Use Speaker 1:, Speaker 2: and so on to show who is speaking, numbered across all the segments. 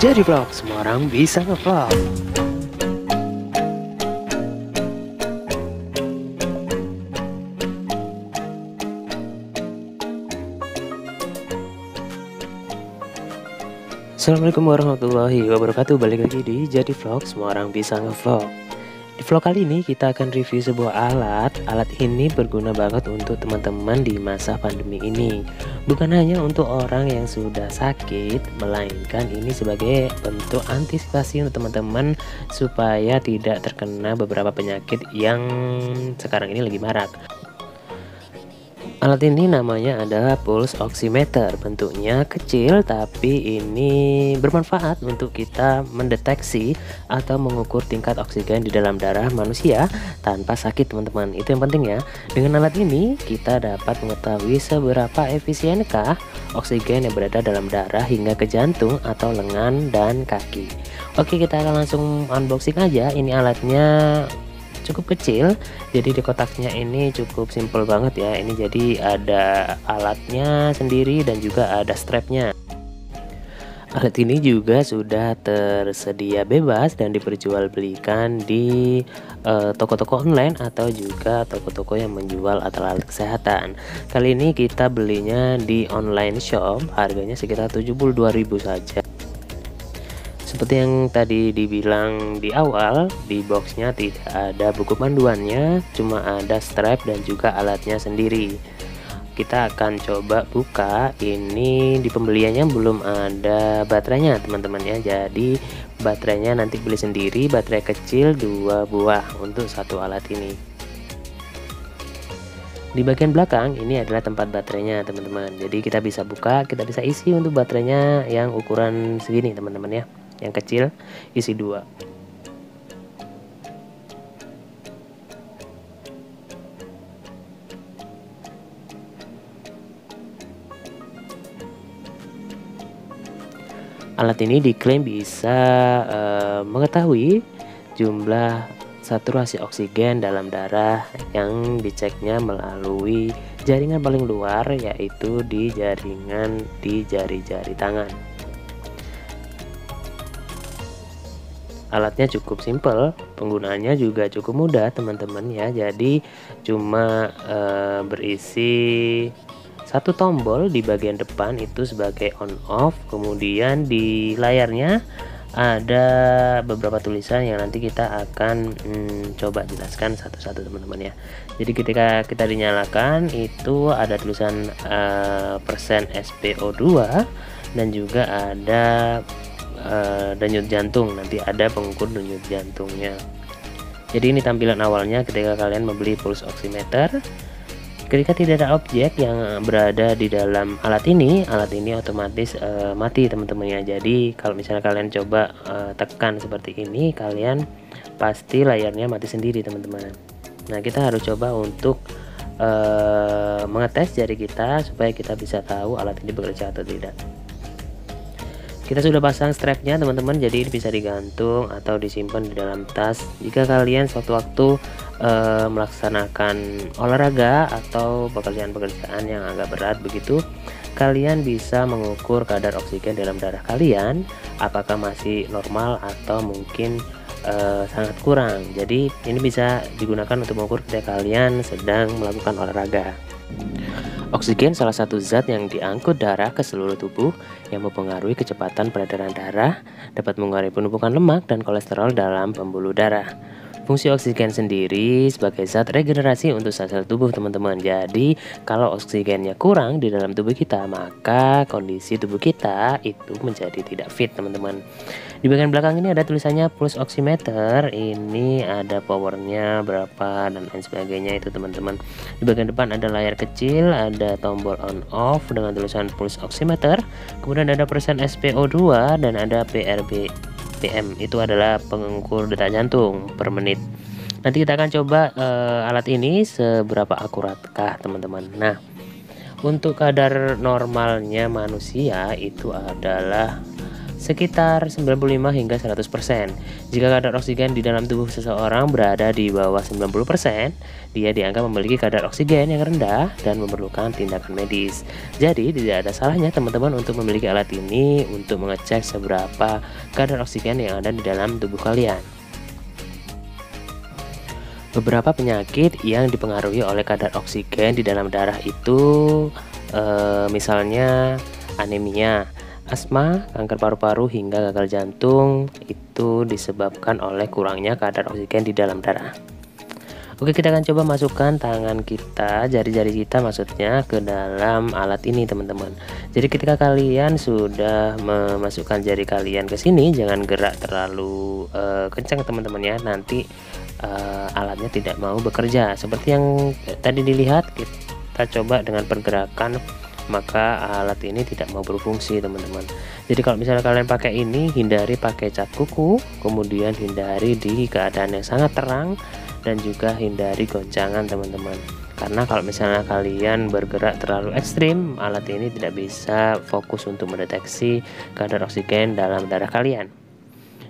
Speaker 1: Jadi vlog, semua orang bisa ngevlog. Assalamualaikum warahmatullahi wabarakatuh. Balik lagi di Jadi Vlog, semua orang bisa ngevlog. Di vlog kali ini kita akan review sebuah alat. Alat ini berguna banget untuk teman-teman di masa pandemi ini. Bukan hanya untuk orang yang sudah sakit, melainkan ini sebagai bentuk antisipasi untuk teman-teman supaya tidak terkena beberapa penyakit yang sekarang ini lagi marak. Alat ini namanya adalah pulse oximeter. Bentuknya kecil tapi ini bermanfaat untuk kita mendeteksi atau mengukur tingkat oksigen di dalam darah manusia tanpa sakit, teman-teman. Itu yang penting ya. Dengan alat ini kita dapat mengetahui seberapa efisienkah oksigen yang berada dalam darah hingga ke jantung atau lengan dan kaki. Oke, kita akan langsung unboxing aja. Ini alatnya cukup kecil, jadi di kotaknya ini cukup simple banget ya. Ini jadi ada alatnya sendiri dan juga ada strapnya. Alat ini juga sudah tersedia bebas dan diperjualbelikan di toko-toko online atau juga toko-toko yang menjual alat-alat kesehatan. Kali ini kita belinya di online shop, harganya sekitar 72.000 saja. Seperti yang tadi dibilang di awal, di boxnya tidak ada buku panduannya, cuma ada strap dan juga alatnya sendiri. Kita akan coba buka. Ini di pembeliannya belum ada baterainya, teman-teman ya. Jadi baterainya nanti beli sendiri, baterai kecil 2 buah untuk satu alat ini. Di bagian belakang ini adalah tempat baterainya, teman-teman. Jadi kita bisa buka, kita bisa isi untuk baterainya yang ukuran segini, teman-teman ya. Yang kecil isi 2. Alat ini diklaim bisa mengetahui jumlah saturasi oksigen dalam darah yang diceknya melalui jaringan paling luar, yaitu di jaringan di jari-jari tangan. Alatnya cukup simple, penggunaannya juga cukup mudah, teman-teman ya. Jadi cuma berisi satu tombol di bagian depan itu sebagai on off, kemudian di layarnya ada beberapa tulisan yang nanti kita akan coba jelaskan satu-satu, teman-teman ya. Jadi ketika kita dinyalakan itu ada tulisan persen SpO2 dan juga ada denyut jantung, nanti ada pengukur denyut jantungnya. Jadi ini tampilan awalnya ketika kalian membeli pulse oximeter. Ketika tidak ada objek yang berada di dalam alat ini otomatis mati, teman-teman ya. Jadi kalau misalnya kalian coba tekan seperti ini, kalian pasti layarnya mati sendiri, teman-teman. Nah, kita harus coba untuk mengetes jari kita supaya kita bisa tahu alat ini bekerja atau tidak. Kita sudah pasang strapnya, teman-teman, jadi bisa digantung atau disimpan di dalam tas. Jika kalian sewaktu-waktu melaksanakan olahraga atau pekerjaan-pekerjaan yang agak berat begitu, kalian bisa mengukur kadar oksigen dalam darah kalian, apakah masih normal atau mungkin sangat kurang. Jadi ini bisa digunakan untuk mengukur ketika kalian sedang melakukan olahraga. Oksigen salah satu zat yang diangkut darah ke seluruh tubuh yang mempengaruhi kecepatan peredaran darah, dapat mengurangi penumpukan lemak dan kolesterol dalam pembuluh darah. Fungsi oksigen sendiri sebagai zat regenerasi untuk sel-sel tubuh, teman-teman. Jadi kalau oksigennya kurang di dalam tubuh kita, maka kondisi tubuh kita itu menjadi tidak fit, teman-teman. Di bagian belakang ini ada tulisannya pulse oximeter. Ini ada powernya berapa dan lain sebagainya itu, teman-teman. Di bagian depan ada layar kecil, ada tombol on off dengan tulisan pulse oximeter. Kemudian ada persen SpO2 dan ada PM, itu adalah pengukur detak jantung per menit. Nanti kita akan coba alat ini seberapa akuratkah, teman-teman. Nah, untuk kadar normalnya manusia itu adalah sekitar 95 hingga 100%. Jika kadar oksigen di dalam tubuh seseorang berada di bawah 90%, dia dianggap memiliki kadar oksigen yang rendah dan memerlukan tindakan medis. Jadi tidak ada salahnya teman-teman untuk memiliki alat ini untuk mengecek seberapa kadar oksigen yang ada di dalam tubuh kalian. Beberapa penyakit yang dipengaruhi oleh kadar oksigen di dalam darah itu misalnya anemia, asma, kanker paru-paru hingga gagal jantung itu disebabkan oleh kurangnya kadar oksigen di dalam darah. Oke, kita akan coba masukkan tangan kita, jari-jari kita maksudnya ke dalam alat ini teman-teman. Jadi ketika kalian sudah memasukkan jari kalian ke sini, jangan gerak terlalu kencang teman-teman ya, nanti alatnya tidak mau bekerja. Seperti yang tadi dilihat, kita coba dengan pergerakan, maka alat ini tidak mau berfungsi teman-teman. Jadi kalau misalnya kalian pakai ini, hindari pakai cat kuku, kemudian hindari di keadaan yang sangat terang, dan juga hindari goncangan teman-teman. Karena kalau misalnya kalian bergerak terlalu ekstrim, alat ini tidak bisa fokus untuk mendeteksi kadar oksigen dalam darah kalian.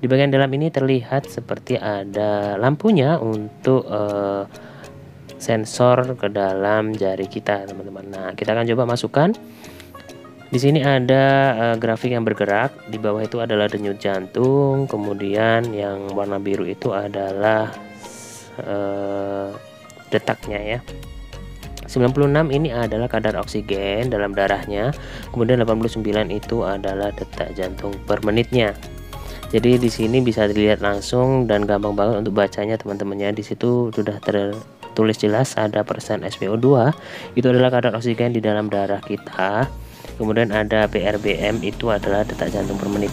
Speaker 1: Di bagian dalam ini terlihat seperti ada lampunya untuk sensor ke dalam jari kita teman-teman. Nah, kita akan coba masukkan. Di sini ada grafik yang bergerak, di bawah itu adalah denyut jantung, kemudian yang warna biru itu adalah detaknya ya. 96 ini adalah kadar oksigen dalam darahnya, kemudian 89 itu adalah detak jantung per menitnya. Jadi di sini bisa dilihat langsung dan gampang banget untuk bacanya teman-temannya. Di situ sudah tertulis jelas ada persen SpO2, itu adalah kadar oksigen di dalam darah kita. Kemudian ada PRBM, itu adalah detak jantung per menit.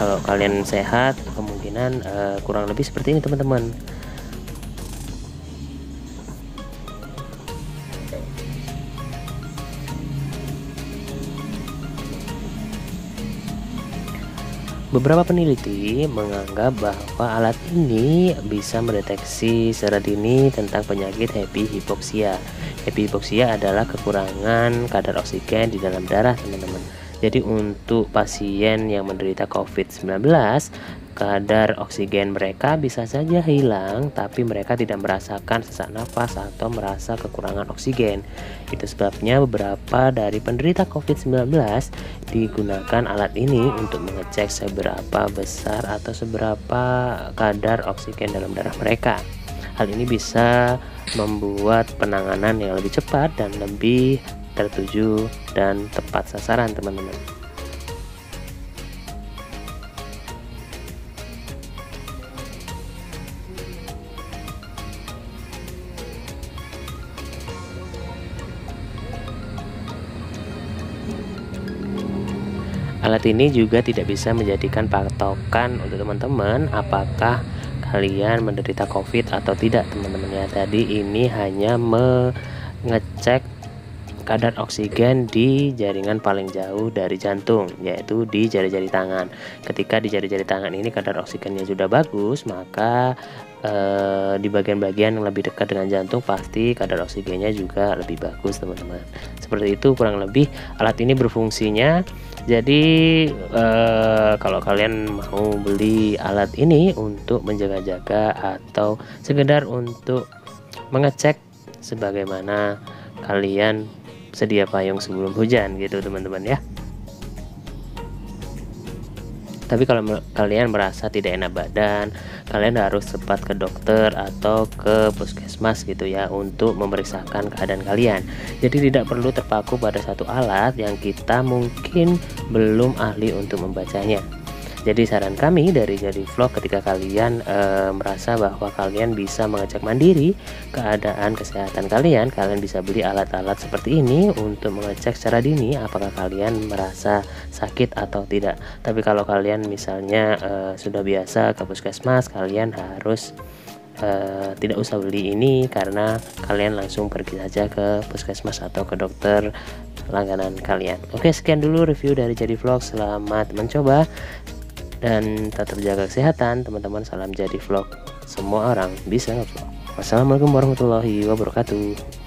Speaker 1: Kalau kalian sehat, kemungkinan kurang lebih seperti ini teman-teman. Beberapa peneliti menganggap bahwa alat ini bisa mendeteksi secara dini tentang penyakit happy hypoxia. Happy hypoxia adalah kekurangan kadar oksigen di dalam darah teman-teman. Jadi untuk pasien yang menderita COVID-19, kadar oksigen mereka bisa saja hilang, tapi mereka tidak merasakan sesak nafas atau merasa kekurangan oksigen. Itu sebabnya beberapa dari penderita COVID-19 digunakan alat ini untuk mengecek seberapa besar atau seberapa kadar oksigen dalam darah mereka. Hal ini bisa membuat penanganan yang lebih cepat dan lebih tertuju dan tepat sasaran teman-teman. Alat ini juga tidak bisa menjadikan patokan untuk teman-teman apakah kalian menderita COVID atau tidak teman-teman ya. Tadi ini hanya mengecek kadar oksigen di jaringan paling jauh dari jantung, yaitu di jari-jari tangan. Ketika di jari-jari tangan ini kadar oksigennya sudah bagus, maka di bagian-bagian yang lebih dekat dengan jantung pasti kadar oksigennya juga lebih bagus teman-teman. Seperti itu kurang lebih alat ini berfungsinya. Jadi kalau kalian mau beli alat ini untuk menjaga-jaga atau sekedar untuk mengecek sebagaimana kalian sedia payung sebelum hujan gitu teman-teman ya. Tapi kalau kalian merasa tidak enak badan, kalian harus cepat ke dokter atau ke puskesmas gitu ya untuk memeriksakan keadaan kalian. Jadi tidak perlu terpaku pada satu alat yang kita mungkin belum ahli untuk membacanya. Jadi saran kami dari Jadi Vlog, ketika kalian merasa bahwa kalian bisa mengecek mandiri keadaan kesehatan kalian, kalian bisa beli alat-alat seperti ini untuk mengecek secara dini apakah kalian merasa sakit atau tidak. Tapi kalau kalian misalnya sudah biasa ke puskesmas, kalian harus tidak usah beli ini karena kalian langsung pergi saja ke puskesmas atau ke dokter langganan kalian. Oke, sekian dulu review dari Jadi Vlog. Selamat mencoba dan tetap jaga kesehatan teman-teman. Salam Jadi Vlog, semua orang bisa ngevlog. Wassalamualaikum warahmatullahi wabarakatuh.